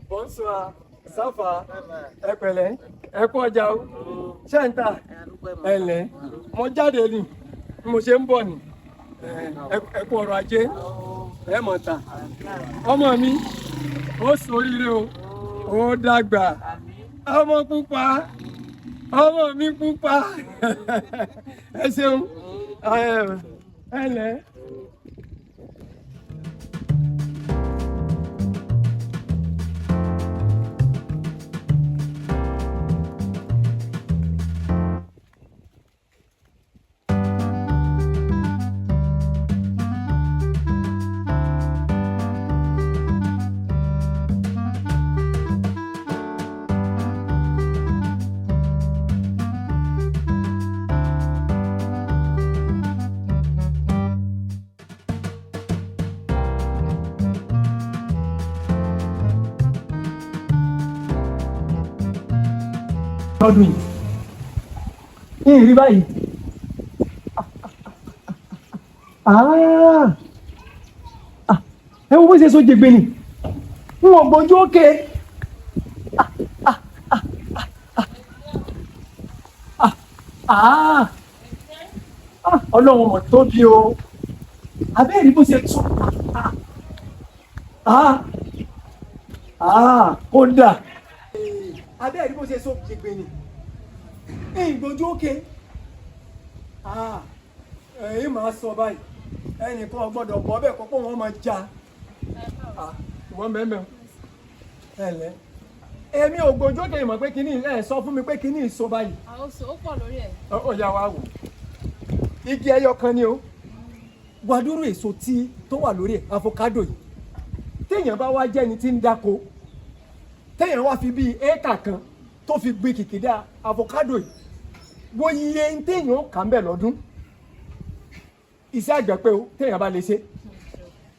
Bonsoir. Ça va? Ẹ pẹ̀lẹ́. Ẹ kú ọjà o. Ṣé ń tà? Ẹ lẹ̀. Mo jáde ni. Mo ṣe ń bọ̀ ni. Ẹ kú ọrọ̀ ajé. Ẹ mọ̀ ta. Ọmọ mi, ó ṣoríire o. Ó dàgbà. Ọmọ pupa. Ọmọ mi pupa. Ẹ ṣeun. Ẹ lẹ̀. Lọ́dún yìí ní ìrí báyìí ẹ wo bó ṣe so jẹgbẹ ni wọn gbójú òkè Ọlọ́run mọ̀ tóbi o abẹ́ẹ̀rí bó ṣe tún kódà abẹ́ẹ̀rí bó ṣe so jẹgbẹ ni ìgbójú òkè èyí máa sọ báyìí ẹnìkan gbọ́dọ̀ bọ́ bẹ́ẹ̀ kọ́kọ́ wọn máa já ìwọ́n mẹ́mẹ́ ẹ̀lẹ́ èmi ò gbójú òkè ìmọ̀ pé kíní ẹ̀ sọ fún mi pé kíní ìsọ báyìí. àwọn oṣù ó pọ̀ lórí ẹ̀. ọ̀yà wa wò igi ẹyọ kan ni o gbàdúrà èso tó wà lórí ẹ̀ avocado yìí téèyàn bá wá jẹ́ni tí ń dáko téèyàn wá fi bíi éékà kan tó fi gbin kìkìdá avocado yìí wo iye téèyàn kà ń bẹ̀ lọ́dún iṣẹ́ àgbẹ̀ pé o téèyàn bá lè ṣe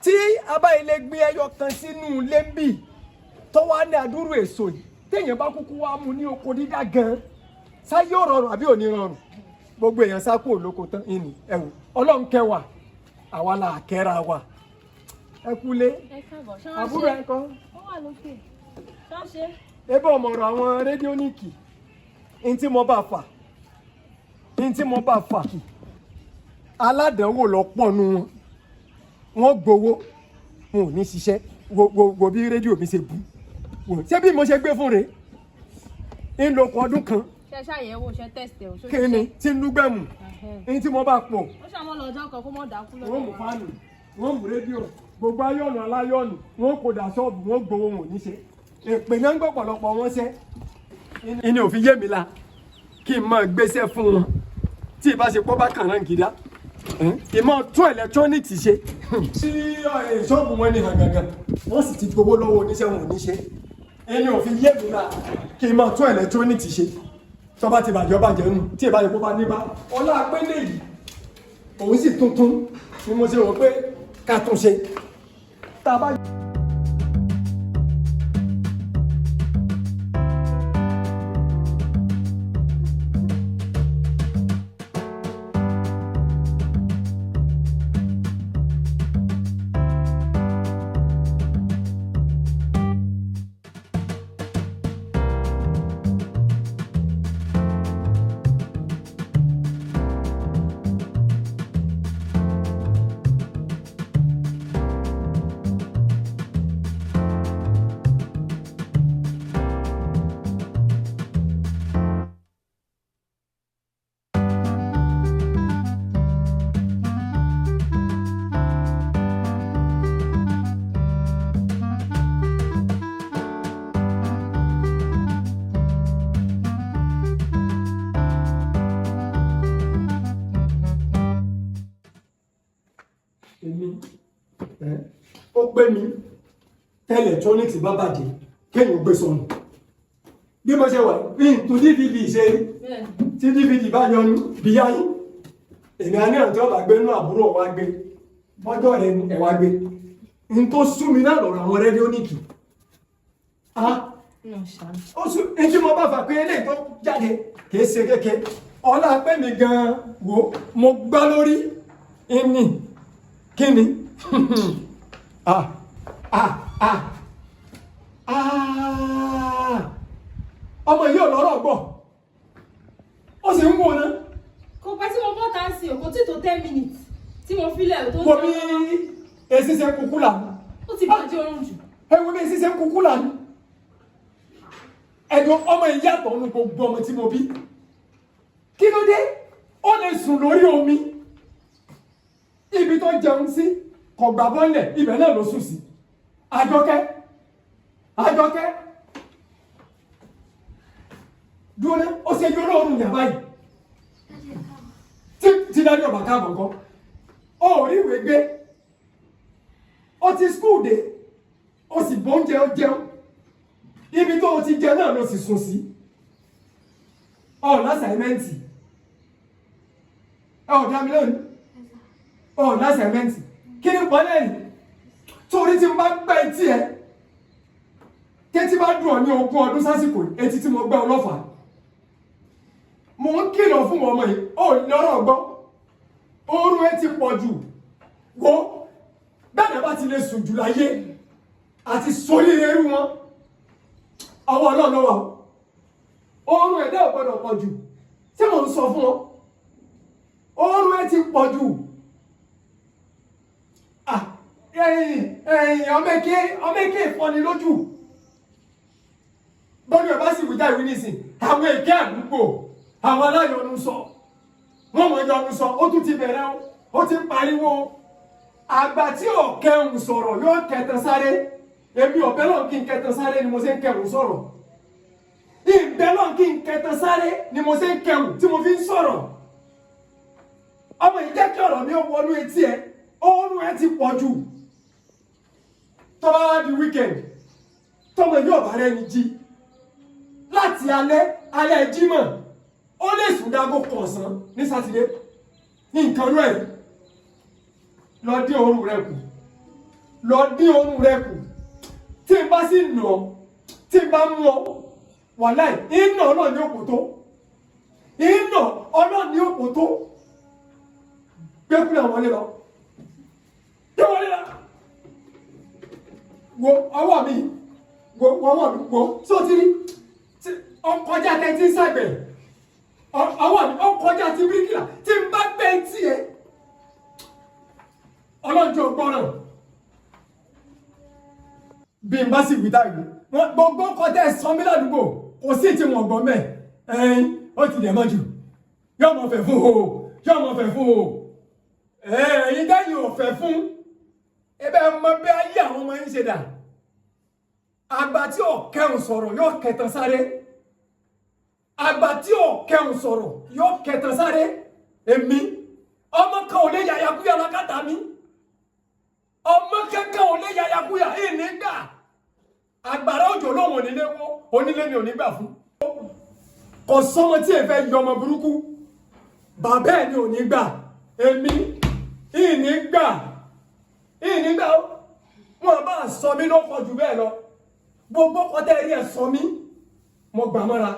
tí a bá ilé gbin ẹyọ kan sínú lẹ́ńbì tó wá ní àdúrú èso yìí téèyàn bá kúkú wá mú ní oko dídá gan sáyé ò rọrùn àbí ò ní rọrùn gbogbo èèyàn sá kúrò lóko tán ìní ẹ̀wò ọlọ́run kẹwàá àwa là kẹ́ra wa ẹ kúlé àbúrò ẹ kọ́. ó wà lókè ṣọ́ọ̀ṣe. ebe ọmọọ̀rọ̀ àwọn rédíóníìkì ní tí mo bá fà aládàáwò lọ pọ̀ nù wọ́n gbowó wọn ò ní ṣiṣẹ́ wo bí rédíò mi ṣe bú ṣé bí mo ṣe gbé fún rẹ̀ ń lo ọkọ̀ ọdún kan. ṣe ṣàyẹ̀wò ṣe tẹ̀sítẹ̀ o. kí ni tí ń lúgbẹ̀mù ní tí mo bá pọ̀. ó ṣàmọ́ lọ́jọ́ kan kó mọ̀ dákú lọ́wọ́. wọ́n mú fáànù wọ́n mú rédíò gbogbo ayọ̀nù aláyọ̀nù wọ́n kò dà ṣọ́ọ̀bù wọ́n gbowó wọn ò ní ṣe èpè náà ń gbọ́ pọ̀lọpọ̀ wọn ṣẹ́ ìní òfin yé mi la kí n máa gbéṣẹ́ fún wọn tí ìbáṣepọ̀ bá kàn án gidá ìmọ̀ tún ẹ̀lẹ́tírónìkì ṣe tí ṣọ́ọ̀bù wọn ní hàn gangan wọ́n sì ti gbowó lọ́wọ́ oníṣẹ́ wọn ò ní ṣe ìní òfin yé mi la kí n máa tún ẹ̀lẹ́tírónìkì ṣe tó bá ti bàjẹ́ bàjẹ́ nù tí ìbáṣepọ̀ bá ní bá ọlá pélé yìí òun sì tuntun ni mo ṣe rò pé ká tún ṣe tá a bá. Ó pé mi electronics bá bàjẹ́ kéèyàn gbé sọnù bí mo ṣe wà bí n tún dvd ṣe tí dvd bá yọnu bí yáyí èmi á ní àǹtí ọba gbé nínú àbúrò wa gbé ọjọ́ rẹ ẹ wá gbé n tó sú mi náà lọ́rọ̀ àwọn rédíóníkì ó sú ní tí mo bá fà pé eléyìí tó jáde kìí ṣe kéke ọlá pé mi gan wo mo gbá lórí ìní kíni ọmọ yìí ò lọ́rọ̀ gbọ́ ó sì ń wò ná. Kò pẹ́ tí mo bọ́ ta sí o, kò tí tó 10 minutes tí mo fi lẹ̀ tó ń wo bí èsì ṣe kúkú là. ó ti bàjẹ́ orun jù. ẹ wo bí èsì ṣe kúkú là ní. ẹ̀dùn ọmọ yìí yàtọ̀ nínú gbogbo ọmọ tí mo bí. kí ló dé ó lè sùn lórí omi ibi tó jẹun sí kò gbà bọ́lẹ̀ ibẹ̀ náà ló sùn sí. Àjọkẹ́ dúró ní ó ṣe yọrọ ọrùn yàrá yìí tí dájú ọba káàbọ̀ nǹkan ó rí ìwé gbé ó ti skul dé ó sì bóúnjẹ ó jẹun ibi tó o ti jẹ náà ló sì sùn sí ọ̀nà àsàìmẹ́ǹtì ọ̀dà mi lónìí ọ̀nà àsàìmẹ́ǹtì kí ni pọ́n lẹ́yìn torí tí mo bá gbẹ́ etí ẹ tẹ́tí bá dùn ọ́ ní 20 ọdún sásìkò etí tí mo gbẹ́ ọlọ́fà mo ń kìlọ̀ fún ọmọ yìí ó lọ́rọ̀ gbọ́ oorun ẹ ti pọ̀ jù wo bẹ́ẹ̀ bá ti lè sùn jù láyé àti sóríire irú wọn ọwọ́ ọlọ́run lọ́wọ́ oorun ẹ̀dá ò gbọ́dọ̀ pọ̀ jù tí mò ń sọ fún ọ oorun ẹ ti pọ̀ jù ọmọ èké ìfọ́ni lójú bọ́dún ẹ̀ bá sì wíjà ìwé nísìn àwọn èké àdúgbò àwọn aláyọ̀nù sọ wọ́n mọ̀ yọnu sọ ó tún ti bẹ̀rẹ̀ ó ti pariwo àgbà tí ò kẹrùn sọ̀rọ̀ yóò kẹtàn sáré èmi ọ̀bẹ lọ́n kí n kẹtàn sáré ni mo ṣe ń kẹrùn sọ̀rọ̀ ìbẹ́ lọ́n kí n kẹtàn sáré ni mo ṣe ń kẹrùn tí mo fi ń sọ̀rọ̀ ọmọ ìjẹ́ kí ọ̀rọ̀ mi ó wọnú etí ẹ oorun ẹ ti pọ̀ jù tó bá wá di weekend tọmọ yóò bá rẹ ní jí láti alẹ́ jímọ̀ ó lè sùn dágó kọ̀ọ̀sán ní sátidé ní nǹkan rẹ̀ lọ dín oorun rẹ kù tí n bá sì nà tí n bá mú ọ wàláì iná ọlọ́ọ̀ni òkú tó iná ọlọ́ọ̀ni òkú tó gbẹ́kúlẹ̀ wọlé lọ wo ọwọ́ mi wo sótìrí ọkọjá tẹ́tí sàgbẹ̀ ọwọ́ mi ọkọjá ti bíríkìlà tí n bá gbẹ́ tí ẹ ọlọ́jọ́ gbọ́ràn bí n bá sì wí táyì gbogbo kọjá ẹ̀sán mi ládùúgbò kò sí tí wọ́n gbọ́ mẹ́ ẹ̀yìn ó ti dẹ̀ mọ́ jù yóò mọ̀ fẹ́ fún o ẹ̀yìn dáyìí ò fẹ́ fún ebe mọ bí ayé àwọn ọmọ yín ṣe dà àgbà tí ò kẹrùn sọ̀rọ̀ yóò kẹtàn sáré àgbà tí ò kẹrùn sọ̀rọ̀ yóò kẹtàn sáré èmi ọmọ kan ò lè yàyàkúyà lákàtà mi ọmọ kankan ò lè yàyàkúyà ìní gbà àgbàrá òjò lóhùn onílé wo onílé ni ò ní gbà fún kò sọmọ tí ẹ fẹ́ yọ ọmọ burúkú bàbá ẹ ni ò ní gbà èmi ìní gbà ìnígbà wọn bá sọ mí ló pọ̀ jù bẹ́ẹ̀ lọ gbogbo kọtẹ́ rí ẹ̀ sọ mí mo gbà mọ́ra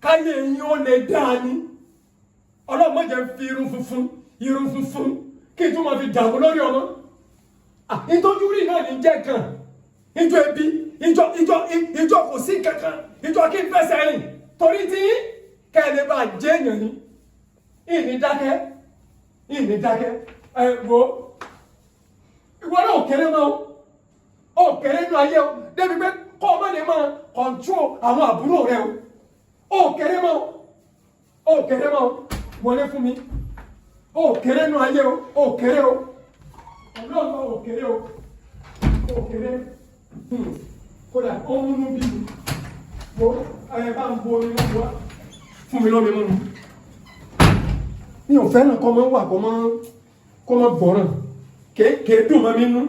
káyé yín ó lè dáa ní ọlọ́mọ jẹ́ fi irun funfun kí n tún máa fi dààmú lórí ọmọ ìtọ́jú rí náà ní jẹ́ kan ìjọ ebi ìjọ kò sí kankan ìjọ kí n fẹsẹ̀ rìn torí tí kẹ́lẹ́ bá jẹ́ èèyàn ní ìní dákẹ́ wo ìwọ náà kéré mọ́ ó kéré nínú ayé o débi pé kọ́ ọmọ lè máa control àwọn àbúrò rẹ o ó kéré mọ́ wọlé fún mi ó kéré nínú ayé o ó kéré o ọlọ́run ó kéré o ó kéré kódà ó múnú bí mi wo ẹ bá ń bo omi náà wá fún mi lọ́mi mọ́nu mi ò fẹ́ràn kọ́ mọ́ wà kọ́ mọ́ gbọ́ràn kèé dùn mọ́ mi nú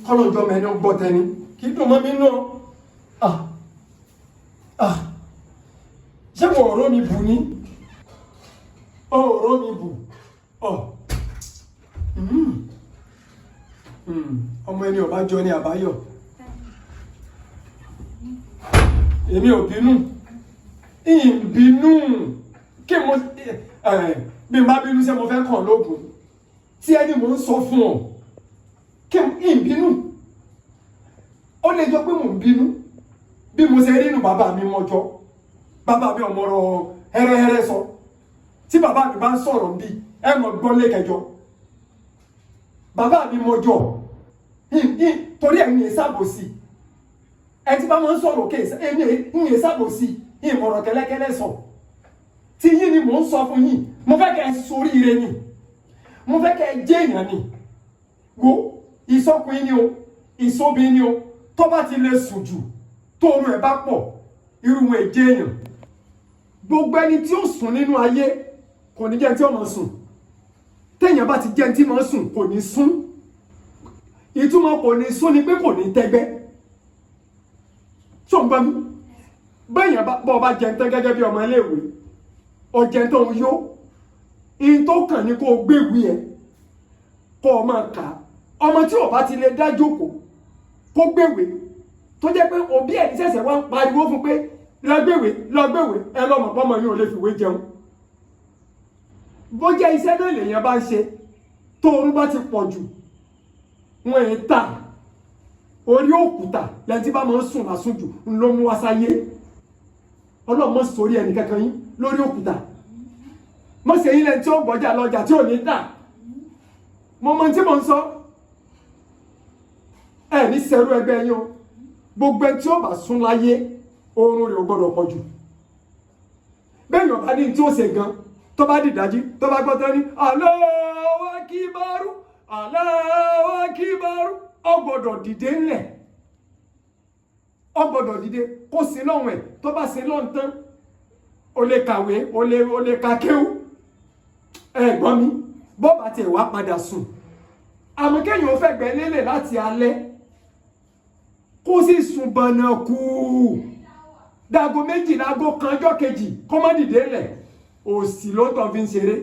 kọ́lọ̀jọ́ mẹ́rin gbọ́ tẹni kìí dùn mọ́ mi nú ṣé wọ́n ọ̀rọ̀ mi bù ní ọ̀rọ̀ mi bù ọmọ ẹni ọba jọ ní àbáyọ èmi ò bínú ìbínú kí mo bí n bá bínú ṣé mo fẹ́ kàn lóògùn tí ẹni mò ń sọ fún ọ kí ìbínú ó lè jọ pé mò ń bínú bí mo ṣe rí inú bàbá mi mọ́jọ́ bàbá mi ọmọ ọ̀rọ̀ hẹ́rẹ́hẹ́rẹ́ sọ tí bàbá mi bá ń sọ̀rọ̀ bí ẹ mọ̀ gbọ́n lẹ́kẹjọ bàbá mi mọ́jọ́ torí ẹ̀yin ẹ̀ sábòsí ẹ ti bá máa ń sọ̀rọ̀ kéèsì ẹ̀yin ẹ̀ sábòsí ìmọ̀ràn kẹ́lẹ́kẹ́lẹ́ sọ tí yín ni mò ń sọ fún yín mo fẹ́ kẹ́ ẹ soríire ni mo fẹ́ kẹ́ ẹ jẹ́ èèyàn ni wo ìsọkùnrin ni o ìsọbìnrin ni o tó bá ti lè sùn jù tó orun ẹ̀ bá pọ̀ irú wọn èjé èèyàn gbogbo ẹni tí ó sùn nínú ayé kò ní jẹ́ tí ó máa sùn téèyàn bá ti jẹ́ tí máa sùn kò ní sùn ìtumọ̀ kò ní sùn ni pé kò ní tẹ́gbẹ́ tó ń gbọ́ mi bẹ́ẹ̀yàn bọ́ bá jẹun tán gẹ́gẹ́ bí ọmọ iléèwé ọjẹ́ tó ń yó in tó kàn ní kó o gbéwì ẹ̀ kó o máa kà á ọmọ tí ò bá ti lè dá jókòó kó gbéwì tó jẹ́ pé òbí ẹ̀ ní ṣẹ̀ṣẹ̀ wá ń pariwo fún pé lọ́gbéwì ẹ lọ́mọ pọ́mọ yín ò lè fìwé jẹun bó jẹ́ iṣẹ́ náà lèèyàn bá ń ṣe tó orun bá ti pọ̀ jù wọ́n ẹ̀ ta orí òkúta lẹ́yìn tí bá máa ń sùn lásùn jù ń ló mú wá sáyé ọlọ́mọ sórí ẹnì kankan yín lórí òkúta mọ̀ sí ẹ̀yin lẹ́yìn tí ó gbọ́jà lọ́jà tí ò ní tà mo mọ tí mo ń sọ ẹ ní sẹ́rú ẹgbẹ́ yín o gbogbo ẹ tí ó bá sún láyé oorun rẹ̀ ò gbọ́dọ̀ pọ̀ jù bẹ́ẹ̀ yọ̀bá ní tí ó ṣe gan tó bá dìdájí tó bá gbọ́ tán ní Allahu Akbar Allahu Akbar ó gbọ́dọ̀ dìde ńlẹ̀ ó gbọ́dọ̀ dìde kó sí lọ́hùn ẹ̀ tó bá sí lọ́hùn tán o lè kàwé o lè ka kéwú ẹ̀gbọ́n mi bọ́ọ̀bà tiẹ̀ wá padà sùn àmọ́ kéèyàn ó fẹ́ gbẹ́ lélẹ̀ láti alẹ́ kó sì sùn bọ̀nà kú dago méjì lágo kan ọjọ́ kejì kó má dìde lẹ̀ òsì ló tọ́ fi ń ṣeré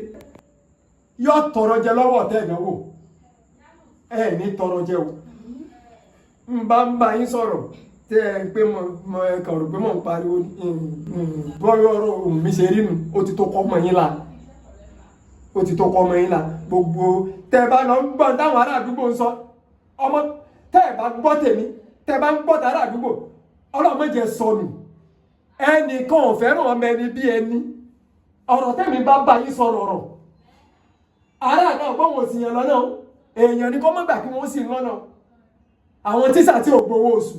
yóò tọrọ jẹ lọ́wọ́ ọ̀tẹ́ ìdánwò ẹ ní tọrọ jẹ o ń bá yín sọ̀rọ̀ tẹ́ ẹ pé mo kàn rò pé mo ń pariwo bọ́ọ̀rọ̀ ohun mi ṣe rí nu ó ti tó kọ́ ọmọ yín la ó ti tó kọ́ ọmọ yín la gbogbo tẹ́ ẹ bá lọ ń gbọ́ táwọn ará àdúgbò ń sọ ọmọ tẹ́ ẹ bá gbọ́ tèmi tẹ́ ẹ bá ń gbọ́ tàrá àdúgbò ọlọ́mọdé sọnù ẹnìkan ò fẹ́ràn ọmọ ẹni bí ẹni ọ̀rọ̀ tẹ́mi bá bá yín sọ̀rọ̀ ọ̀rọ̀ ará náà gbọ́ wọn sì yàn lọ́nà èèyàn ni kó má gbà kí wọ́n sì lọ́nà àwọn tíṣà tí ò gbowó oṣù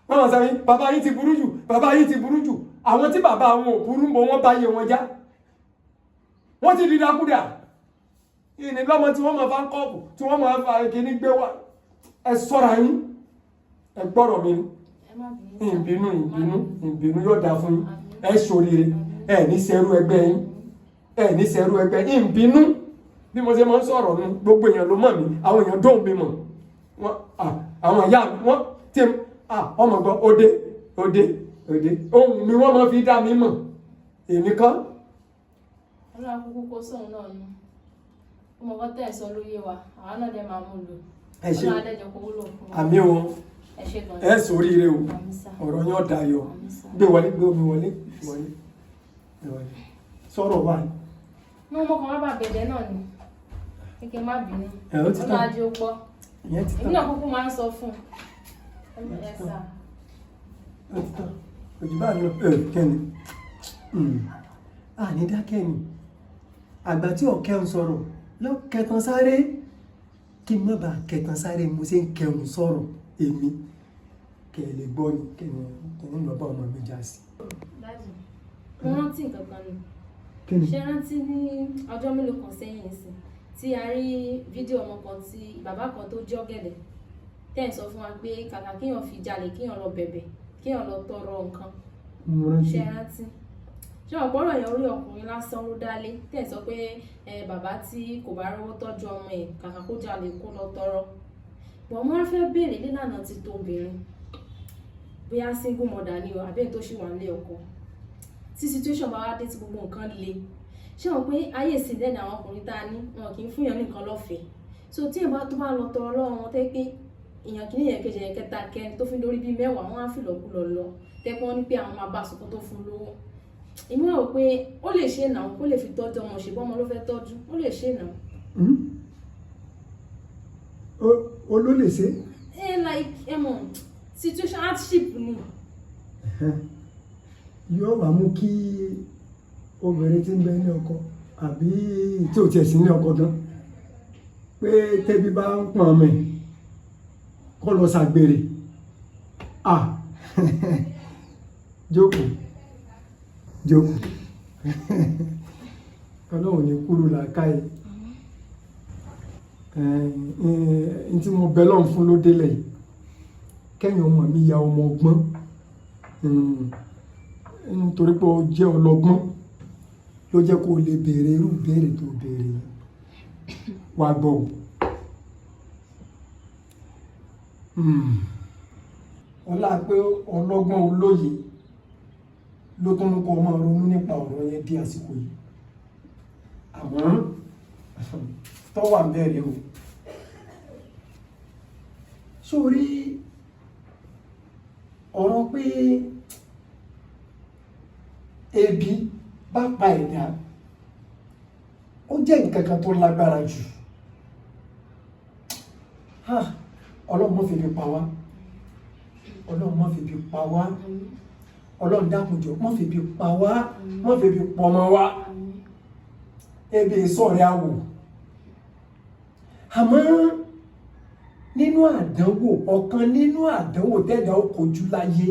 wọ́n mọ̀ sáré bàbá yín ti burú jù bàbá yín ti burú jù àwọn tí bàbá wọn ò burú mọ́ wọ́n bá yé wọn já wọ́n ti di dákúdà ìní lọ́mọ tí wọ́n máa fa ń kọ́ọ̀pù tí wọ́n máa fa kíní gbé wá ẹ sọ́ra yín ẹ gbọ́rọ̀ mi ní ìbínú yóò dáa fún yín ẹ ṣoríire ẹ ní sẹ́rú ẹgbẹ́ yín ẹ ní sẹ́rú ẹgbẹ́ yín ìbínú bí mo ṣe máa ń sọ̀rọ̀ ní gbogbo èèyàn ló mọ̀ mí àwọn èèyàn dóhùn mi mọ̀ àwọn ìyá mi wọ́n tí ọmọ gbọ́ òde ohun mi wọ́n máa fi dá mi mọ̀ èmi kan. ọlọ́run kúkú kó sóun náà nù ọmọ kan tẹ̀ sọ lóye wa àwọn náà dẹ̀ máa mú lò ọlọ́run adẹ́jọ́ kó wúlò fún wa. àmì o ẹ sóríire o ọ̀rọ̀ yóò dayọ̀ gbé omi wọlé sọ̀rọ̀ wà. ní ọmọ kan má bàa bẹ̀rẹ̀ náà ni kékeré má bínú ọlọ́run ajé ó gbọ́ èmi náà kúkú máa ń sọ fún un ẹ sà. òjìbá lọ kẹ́ni àní dákẹ́ni àgbà tí ọ̀kẹ́ ń sọ̀rọ̀ yóò kẹtàn sáré kí n má bàa kẹtàn sáré mo ṣe ń kẹrùn sọ̀rọ̀ èmi kẹ́ ẹ lè gbọ́ ni kẹ́ni ń lọ bá ọmọ mi já sí. dájú mo rántí nǹkan kan ni ṣe rántí ní ọjọ́ mélòó kan sẹ́yìn sí tí a rí fídíò ọmọ kan tí bàbá kan tó jẹ́ ọ̀gẹ̀dẹ̀ tẹ́ ẹ̀ sọ fún wa pé kàkà kíyàn fi jalè kíyàn lọ bẹ̀bẹ̀ kíyàn lọ tọrọ nǹkan ṣe rántí ṣé ọ̀pọ̀rọ̀ yẹn orí ọkùnrin lásán ló dálé tẹ́ ẹ̀ sọ pé bàbá tí kò bá rówó tọ́jú ọmọ ẹ̀ kàkà kó jalè kó lọ tọrọ bọ̀ mo wá fẹ́ béèrè nílànà ti tó obìnrin bóyá single mother ni o àbẹ́ẹ̀ tó ṣì wà nílé ọkọ tí situation bá wá dé tí gbogbo nǹkan le ṣé wọn pé ayé ìsìn dẹ́ni àwọn ọkùnrin tá a ní wọn kì í fún yàn ní nǹkan lọ́fẹ̀ẹ́ so tí ìbá tó bá lọ tọrọ lọ́wọ́ wọn tẹ́ pé èèyàn kìíní yẹn kejì yẹn kẹta kẹrin tó fi lórí bíi mẹ́wàá wọn á fi lọ́kùlọ lọ tẹ́ pé wọ́n ní pé àwọn máa bá aṣọ tó fún lówó èmi wà pé ó lè ṣe náà ó lè fi tọ́jú ọmọ ṣèbọ́ ọmọ ló fẹ́ tọ́jú ó lè ṣe náà. olólè ṣe. Like ẹ mọ̀ situation hardship ni. Yóò wá mú kí obìnrin tí ń bẹ ní ọkọ àbí tí ò tiẹ̀ sí ní ọkọ gan pé tẹ́bí bá ń pọ̀n mi kó lọ ṣàgbèrè. Jókòó jókòó ọlọ́run ní kúrò làákàyè n tí mo bẹ lọ́run fún ló délẹ̀ yìí kẹ́yìn ọmọ mi ya ọmọ ọgbọ́n nítorí pé ó jẹ́ ọlọ́gbọ́n ló jẹ́ kó o lè béèrè irú béèrè tó béèrè wá gbọ́ ọlá pé ọlọ́gbọ́n olóye ló tún mú kó o máa ronú nípa ọ̀rọ̀ yẹn di àsìkò yìí àmọ́ tó wà bẹ̀rẹ̀ o sórí ọ̀rọ̀ pé ebi bá pa ẹ̀dá ó jẹ́ nǹkan kan tó lágbára jù ọlọ́run má fi ebi pa wá ọlọ́run má fi ebi pa wá ọlọ́run dákunjọ má fi ebi pa wá má fi ebi pọ̀ mọ́ wá ebi sọ̀rọ̀ àwò àmọ́ nínú àdánwò ọ̀kan nínú àdánwò tẹ́dà ó kojú láyé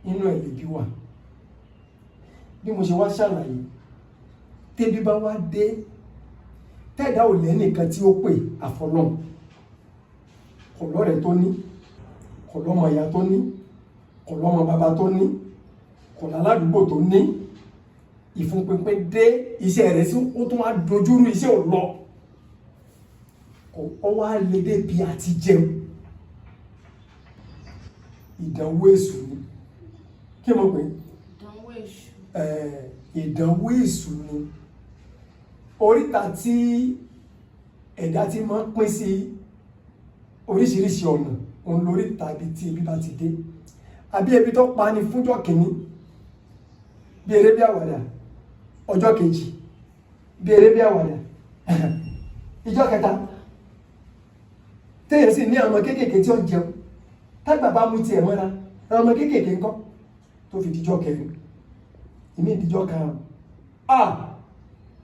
nínú ẹ̀ lèbi wà bí mo ṣe wá ṣàlàyé tẹ́bí bá wá dé tẹ́dà ò lẹ́nìkan tí ó pè àfọlọ́n kò lọ́rẹ̀ tó ní kò lọ́mọ ìyá tó ní kò lọ́mọ bàbá tó ní kò láládùúgbò tó ní ìfúnpinpin dé iṣẹ́ rẹ̀ sí ó tún wá dojúrú iṣẹ́ ò lọ kò wá lè débi àti jẹun ìdánwò èṣù ni kí mo pè ìdánwò èṣù ni oríta tí ẹ̀dá ti máa ń pín sí oríṣiríṣi ọ̀nà òun lóríta ibi tí ebi bá ti dé àbí ebi tó pa ni fúnjọ́ kìíní bí eré bí àwàdà ọjọ́ kejì bí eré bí àwàdà ìjọ́ kẹta téèyàn sì ní àwọn kéékèèké tí ó jẹun tágbà bá mú tiẹ̀ mọ́ra àwọn ọmọ kéékèèké ńkọ́ tó fi dijọ́ kẹrin ìmí ìdíjọ́ karùn-ún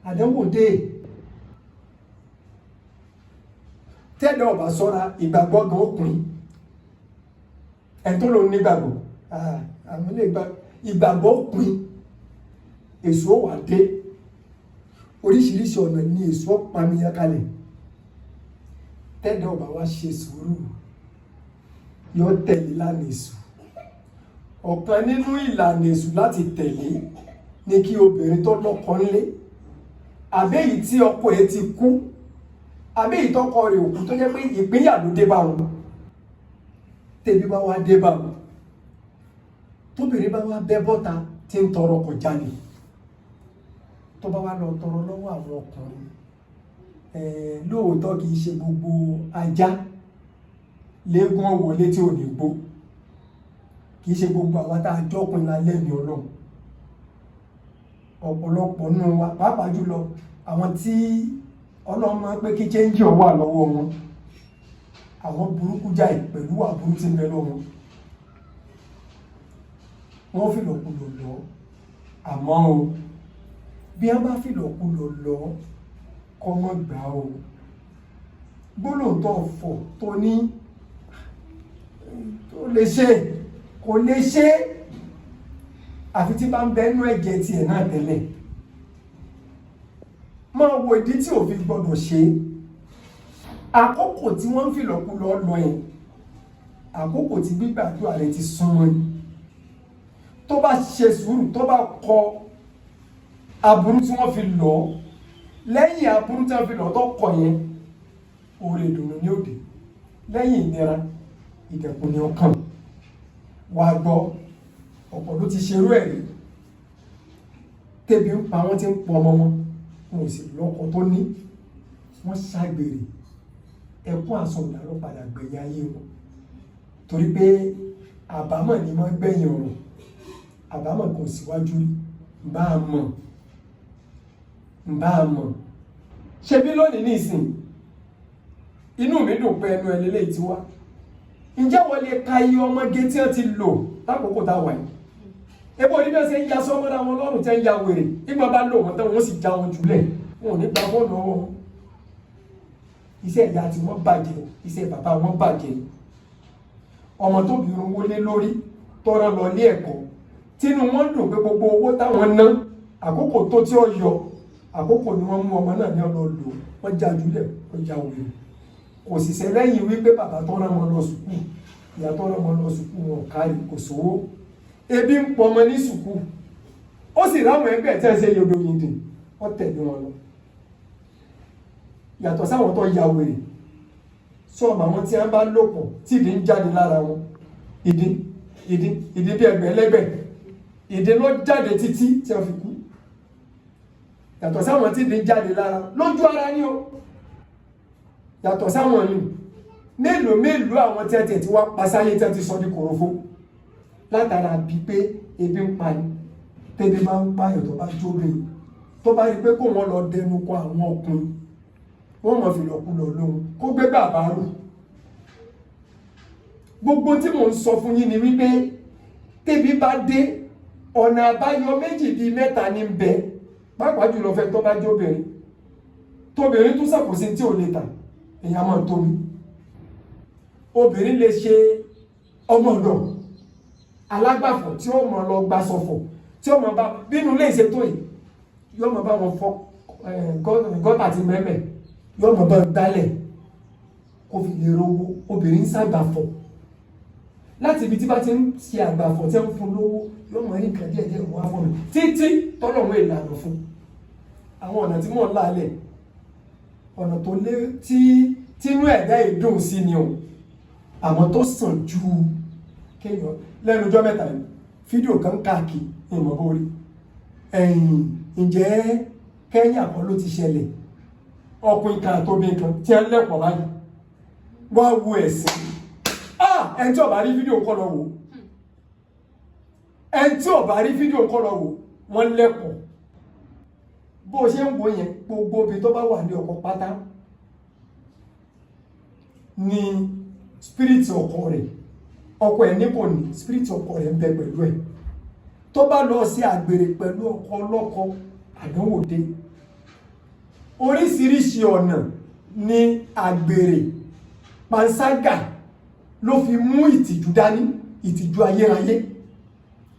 àdánwò dé tẹ́lẹ̀ ọ̀bà sọ́ra ìgbàgbọ́ gan òkùnrin ẹ̀ tó lòun nígbàgbọ́ àwọn ilé ìgbàgbọ́ òkùnrin èso wà dé oríṣiríṣi ọ̀nà ni èso pàmìyàn kalẹ̀ tẹ́lẹ̀ ọ̀bà wá ṣe sùúrù yóò tẹ̀lé ìlànà èṣù ọ̀kan nínú ìlànà èṣù láti tẹ̀lé ní kí obìnrin tó lọ́kọ ńlé àbẹ́yìí tí ọkọ ẹ̀ ti kú àbẹ́yìí tọ́kọ rẹ̀ òkú tó jẹ́ pé ìpínyà ló dé bá wọn tẹ́bí bá wá dé bá wọn tóbìnrin bá wá bẹ́ bọ́ta tí ń tọrọ kò jalè tó bá wá lọ tọrọ lọ́wọ́ àwọn ọkùnrin lóòótọ́ kì í ṣe gbogbo ajá léegun wọlé tí ò ní gbó kì í ṣe gbogbo àwa tá a jọ́pin lálẹ́ mi ọlọ́run ọ̀pọ̀lọpọ̀ nù wa pàápàá jùlọ àwọn tí ọlọ́run máa ń pé kí chẹ́ńjì wà lọ́wọ́ wọn àwọn burúkú jáì pẹ̀lú àbúrú tí ń bẹ lọ́wọ́ wọ́n fìlọ̀kulò lọ àmọ́ o bí wọ́n bá fìlọ̀kulò lọ kọ́ mọ́ gbà o gbólóòtọ́ ọ̀fọ̀ tó ní tó lè ṣe kò lè ṣe àfi tí bá ń bẹ nú ẹ̀jẹ̀ tiẹ̀ náà tẹ́lẹ̀ máa wo ìdí tí òfin gbọ́dọ̀ ṣe àkókò tí wọ́n ń fìlọ̀kulò lọ yẹn àkókò tí gbígbàdúrà rẹ ti súnmọ́ ni tó bá ṣe sùúrù tó bá kọ aburú tí wọ́n fi lọ lẹ́yìn aburú tí wọ́n fi lọ tó kọ yẹn oore ìdùnnú ní òde lẹ́yìn ìnira ìdẹ̀kùn ní ọkàn wà gbọ́ ọ̀pọ̀ ló ti ṣerú ẹ̀ rí tẹ́bi ń pa wọ́n ti ń pọ̀ ọmọ wọn wọn ò sì lọ́kọ tó ní wọ́n ṣàgbèrè ẹkún àsọ̀dà ló padà gbẹ̀yìn ayé wọn torí pé àbámọ̀ ni wọ́n gbẹ̀yìn ọ̀rọ̀ àbámọ̀ kò síwájú bá a mọ̀ ṣe bí lónìí nísìn inú mi dùn pé ẹnu ẹ̀ lélẹ́yìí ti wá. Ǹjẹ́ wọ́n lè ka iye ọmọge tí wọ́n ti lò lákòókò tá a wà yìí? Ebo ní bẹ́ẹ̀ ṣe ń ya sọ́mọ́ra wọn lọ́rùn tẹ́ ń ya wèrè ìgbà bá lò wọ́n tán wọ́n sì já wọn jùlẹ̀ wọn ò ní gba fóònù ọwọ́ wọn. Iṣẹ́ ìyá tí wọ́n bàjẹ́ iṣẹ́ bàbá wọn bàjẹ́. Ọmọ tó bìrún wọlé lórí tọrọ lọ ilé ẹ̀kọ́ tínú wọn dùn pé gbogbo owó táwọn ná àkókò tó tí ó yọ àkókò ni wọ́n mú ọmọ náà ní ọ̀nà lò wọ́n já jùlẹ̀ wọ́n já wèrè. Kò sì ṣe lẹ́yìn wípé bàbá tọ́ra wọn lọ sùkúù ìyá tọ́ra wọn lọ sùkúù wọn kárí kò sówó. Ebi ń pọ ọmọ ní sùkúù ó sì ráwọn ẹgbẹ́ tí ẹ ṣe yodo yìí dì wọ́n tẹ̀lé wọn lọ. Yàtọ̀ sáwọn tó ya wèrè sọ́ọ̀mù àwọn tí wọ́n bá lò pọ̀ tí ìdí ń jáde lára wọn ìdí bí ẹgbẹ̀lẹ́gbẹ̀ ìdí ló jáde títí tí wọ́n fi kú. Yàtọ̀ sáwọn tí ìdí ń jáde lára lójú ara ní o yàtọ̀ sáwọn yìí mélòó àwọn tí ẹ ti wá pasáyé tí ẹ ti sọ di kòròfó látara bí pé ebi ń pa ni tẹ́bí máa ń pààyàn tó bá jóbe tó bá rí pé kó wọ́n lọ dẹnu kọ àwọn ọkùnrin wọ́n mọ̀ fi lọ́kù lọ lóhun kó gbé bàbá rù. Gbogbo tí mò ń sọ fún yín ni wípé tẹ́bí bá dé ọ̀nà àbáyọ méjì bíi mẹ́ta ní bẹ pàápàá jùlọ fẹ́ tó bá jóbìnrin tóbìnrin tún ṣàkóso tí ò lè tà èèyàn máa tóbi. Obìnrin lè ṣe ọmọ ọ̀dọ̀ alágbàfọ̀ tí ó mọ̀ lọ gba sọ̀fọ̀ tí ó mọ̀ bá bínú lè ṣe tó yìí yóò mọ̀ bá wọn fọ gọ́tà ti mẹ́mẹ́ yóò mọ̀ bá gbálẹ̀ kó fi lè rówó. Obìnrin ń ṣàgbàfọ̀ láti ibi tí bá ti ń ṣe àgbàfọ̀ tí ń fún lówó yóò mọ̀ rí nǹkan díẹ̀ wá fún mi títí tọ́lọ̀ wọn ìlànà fún àwọn ọ̀nà tí mò ń lálẹ̀ ọ̀nà tó lé tínú ẹ̀dá ìdùn sí ni o àmọ́ tó sàn ju kéèyàn lẹ́nu ọjọ́ mẹ́ta yìí fídíò kan káàkiri ìmọ̀ borí ǹjẹ́ Kẹ́nyà kan ló ti ṣẹlẹ̀ ọkùnrin kan àtòbí kan tí ẹ lẹ́pọ̀ láyé wá wo ẹ̀sìn ẹni tí ó bá rí fídíò kọ́ lọ wò ẹni tí ó bá rí fídíò kọ́ lọ wò wọ́n lẹ́pọ̀ bó ṣe ń wo yẹn gbogbo obì tó bá wà ní ọkọ pátá ni spirit ọkọ rẹ̀ ọkọ ẹ̀ nípò ní spirit ọkọ rẹ̀ ń bẹ pẹ̀lú ẹ̀ tó bá lọ sí àgbèrè pẹ̀lú ọkọ ọlọ́kọ àdánwò dé. Oríṣiríṣi ọ̀nà ni àgbèrè panṣágà ló fi mú ìtìjú dání ìtìjú ayérayé.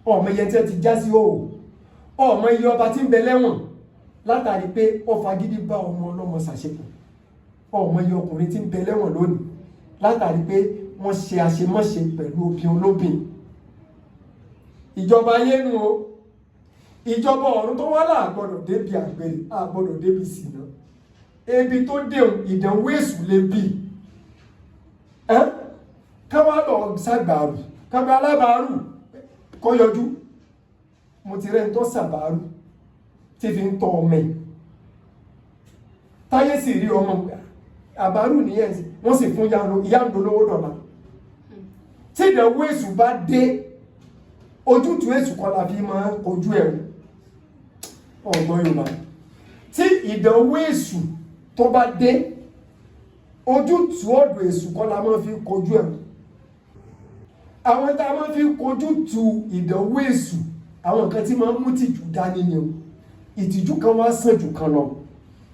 Ọmọ iye tí ẹ ti já sí òòrùn ọmọ iye ọba tí ń bẹ lẹ́wọ̀n látàrí pé ó fagídí bá ọmọ ọlọ́mọ ṣàṣepọ̀. Ọmọ iye ọkùnrin tí ń bẹ lẹ́wọ̀n lónìí látàrí pé wọ́n ṣe àṣemáṣe pẹ̀lú obìn olóbìn. Ìjọba ayé nu o ìjọba ọ̀run tó wá láàgbọ́dọ̀ débi àgbèrè àgbọ́dọ̀ débi sìnà ebi tó déhùn ìdánwò èṣù lè bì káwá lọ ṣàgbàrù kábí alábàárù kọ́ yọjú. Mo ti rẹ́ ń tọ́ sàbàárù tí fi ń tọ́ ọmọ ẹ̀ táyé sì rí ọmọ àbárù nìyẹn wọ́n sì fún ìyá ń dolówó dọ̀la. Tí ìdánwò èṣù bá dé ojútùú èṣù kọ́ la fi máa kojú ẹ̀rù ọ̀gbọ́n Yorùbá. Tí ìdánwò èṣù tó bá dé ojútùú ọ̀dọ̀ èṣù kọ́ la máa fi kojú ẹ̀rù. Àwọn tá a máa fi kojú tu ìdánwò èṣù àwọn nǹkan tí máa ń mú tìjú dání ni o. Ìtìjú kan wá sàn jù kan lọ.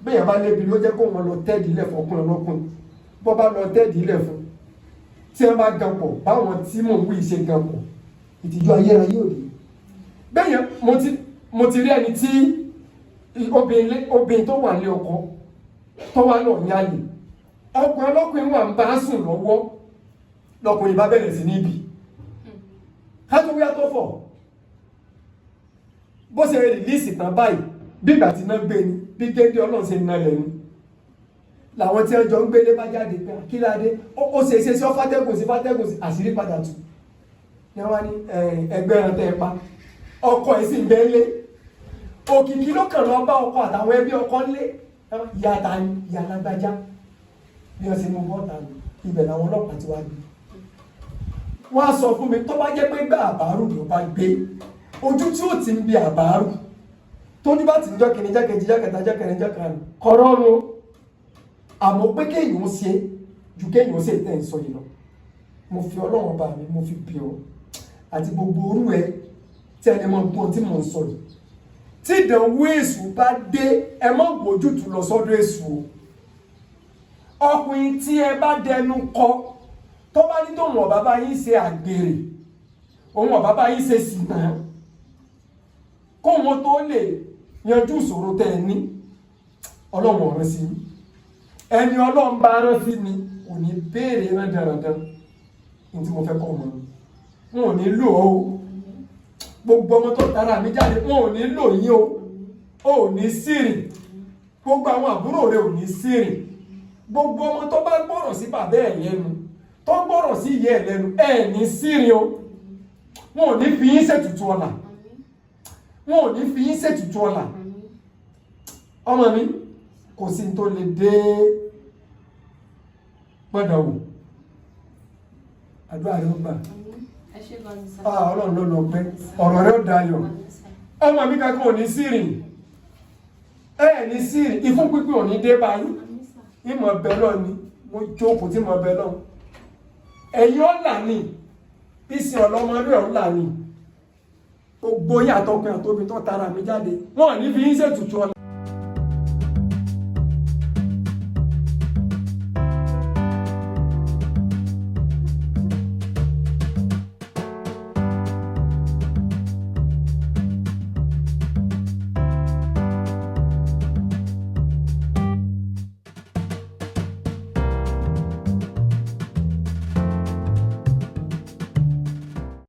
Bẹ́ẹ̀ bá lébi ló jẹ́ kó wọn lọ tẹ́ẹ̀dì ilẹ̀ fún ọkùnrin ọlọ́kùnrin bọ́ bá lọ tẹ́ẹ̀dì ilẹ̀ fún tí wọ́n bá gan pọ̀ báwọn tí mò ń wí ṣe gan pọ̀ ìtìjú ayérayé òde. Bẹ́ẹ̀ yẹn mo ti rí ẹni tí obìnrin tó wà lé ọkọ tó wà lọ ní àlè ọkùnrin ọlọ́kùnrin wà ń bá sùn lọ́wọ́ lọkùnrin bá bẹ̀rẹ̀ sí níbi kájọwé àtọ́fọ̀ bó ṣe rìlíìsì tán báyìí bí ìgbà tí náà gbé ni bí géńdé ọlọ́run ṣe ná lẹ́nu làwọn tí wọ́n jọ ń gbélé bá jáde pé kí ládé ó ṣe sí fátẹ́gùn sí àṣírí padà tù ní wọ́n ní ẹgbẹ́ ẹran tẹ́ ẹ pa ọkọ ẹ̀ sì ń bẹ́ lé òkìkí ló kàn lọ bá ọkọ àtàwọn ẹbí ọkọ lé yàtà ni yàlágbájá bí wọ́n ṣe mú bọ́ọ̀tà ibẹ̀ làwọn ọlọ́pàá ti wá gbé. Wọ́n á sọ fún mi tó bá jẹ́ pé gbà àbárù ló bá gbé ojú tí ó ti ń bi àbárù tójú bá ti ń jọ́ kìíní jẹ́kẹ̀jì jẹ́kẹ̀ta jẹ́kẹ̀rin jẹ́kẹ̀rin kọ̀rọ̀rùn àmọ́ pé kéèyàn ṣe ju kéèyàn ó sì tẹ̀ ń sọ yìí lọ. Mo fi Ọlọ́run bá mi mo fi bì ọ́ àti gbogbo orú ẹ tí ẹni mọ gbọ́n tí mò ń sọ yìí. Tí ìdánwò èṣù bá dé ẹ má gbójútùú lọ sọ́dọ̀ èṣù o. Ọkùnrin tí ẹ bá dẹnu kọ tó bá ní tóun ọ̀bá bá yín ṣe àgbèrè òun ọ̀bá bá yín ṣe sìnà kóun tó lè yanjú ìṣòro tẹ́ ẹ ní Ọlọ́run ọ̀ràn sí i. Ẹni Ọlọ́run bá rán sí ni kò ní béèrè rán dandan ní tí mo fẹ́ kọ́ mọ́ wọn ò ní lò ó. Gbogbo ọmọ tó tara mi jáde wọn ò ní lò yín o. Ò ní sírìn. Gbogbo àwọn àbúrò rẹ ò ní sírìn. Gbogbo ọmọ tó bá gbọ́rọ̀ sí bàbá ẹ̀ lẹ́nu tó gbọ́rọ̀ sí ìyá ẹ̀ lẹ́nu ẹ̀ ní sírìn o. Wọn ò ní fi yín ṣètùtù ọ̀la. Wọn ò ní fi yín ṣètùtù ọ̀la. Ọmọ mi kò sí tó lè dé gbọ́dọ̀ wò. Àdúrà rẹ ó gbà. Ọlọ́run ló lọ pẹ́ ọ̀rọ̀ rẹ ó dayọ̀. Ọmọ mi kankan ò ní sírìn. Ẹ ní sírìn ìfún pípín ò ní dé báyìí. Ìmọ̀ bẹ́ẹ̀ lọ ni mo jókòó tí mo bẹ́ẹ̀ lọ. Ẹ̀yin ọ̀là ni ìsìn ọlọ́mọdé ọ̀là ni gbogbo yín àtọkùn àtòbí tó tara mi jáde wọn ò ní fi yín ṣètùtù ọ̀la.